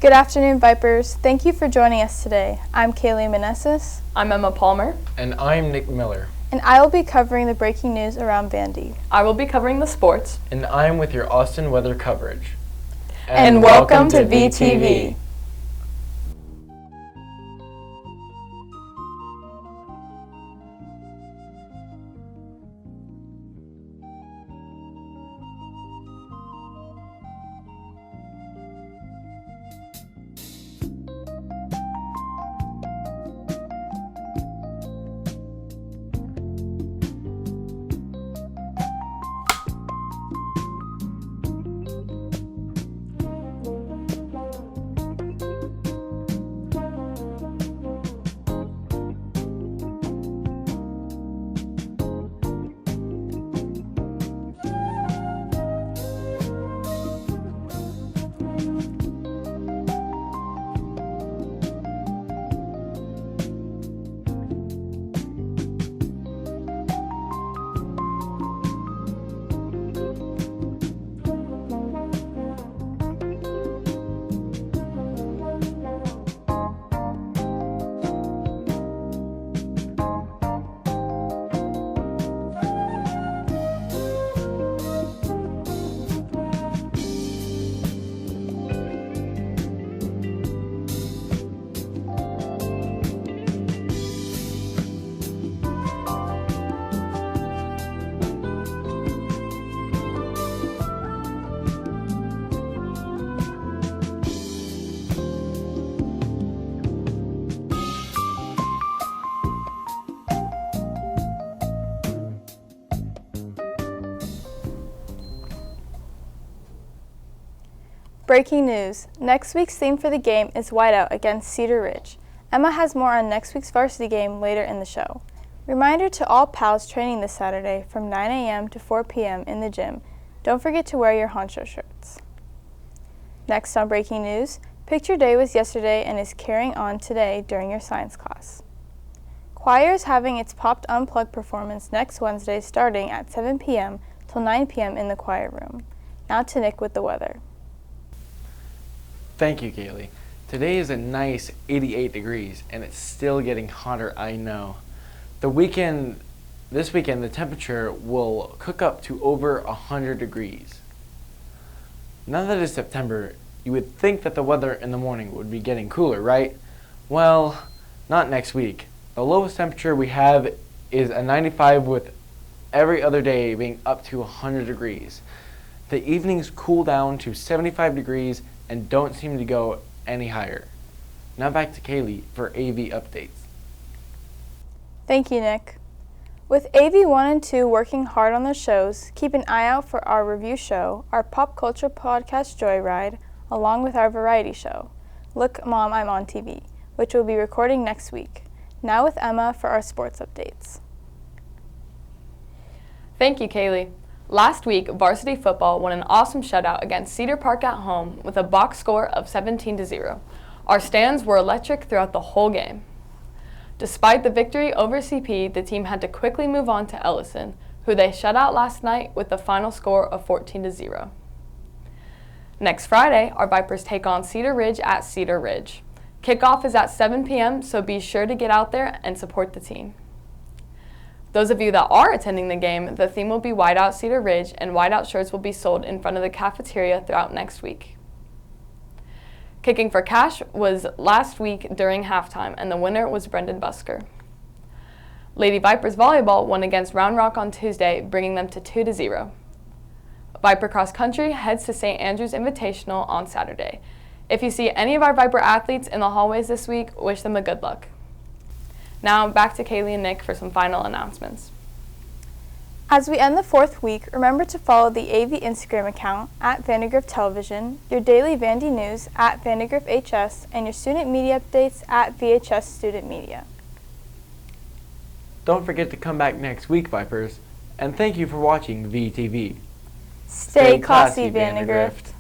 Good afternoon, Vipers. Thank you for joining us today. I'm Kaylee Meneses. I'm Emma Palmer. And I'm Nick Miller. And I will be covering the breaking news around Vandy. I will be covering the sports. And I'm with your Austin weather coverage. And welcome to VTV. Breaking news. Next week's theme for the game is Whiteout against Cedar Ridge. Emma has more on next week's varsity game later in the show. Reminder to all pals training this Saturday from 9 a.m. to 4 p.m. in the gym. Don't forget to wear your honcho shirts. Next on Breaking News, Picture Day was yesterday and is carrying on today during your science class. Choir is having its Popped Unplugged performance next Wednesday starting at 7 p.m. till 9 p.m. in the choir room. Now to Nick with the weather. Thank you, Kaylee. Today is a nice 88 degrees, and it's still getting hotter, I know. This weekend, the temperature will cook up to over 100 degrees. Now that it's September, you would think that the weather in the morning would be getting cooler, right? Well, not next week. The lowest temperature we have is a 95 with every other day being up to 100 degrees. The evenings cool down to 75 degrees and don't seem to go any higher. Now back to Kaylee for AV updates. Thank you, Nick. With AV 1 and 2 working hard on their shows, keep an eye out for our review show, our pop culture podcast Joyride, along with our variety show, Look Mom, I'm on TV, which we'll be recording next week. Now with Emma for our sports updates. Thank you, Kaylee. Last week, varsity football won an awesome shutout against Cedar Park at home with a box score of 17-0. Our stands were electric throughout the whole game. Despite the victory over CP, the team had to quickly move on to Ellison, who they shut out last night with the final score of 14-0. Next Friday, our Vipers take on Cedar Ridge at Cedar Ridge. Kickoff is at 7 p.m., so be sure to get out there and support the team. Those of you that are attending the game, the theme will be Whiteout Cedar Ridge, and whiteout shirts will be sold in front of the cafeteria throughout next week. Kicking for Cash was last week during halftime, and the winner was Brendan Busker. Lady Vipers Volleyball won against Round Rock on Tuesday, bringing them to 2-0. Viper Cross Country heads to St. Andrew's Invitational on Saturday. If you see any of our Viper athletes in the hallways this week, wish them a good luck. Now back to Kaylee and Nick for some final announcements. As we end the fourth week, remember to follow the AV Instagram account at Vandegrift Television, your daily Vandy news at Vandegrift HS, and your student media updates at VHS Student Media. Don't forget to come back next week, Vipers, and thank you for watching VTV. Stay classy, Vandegrift.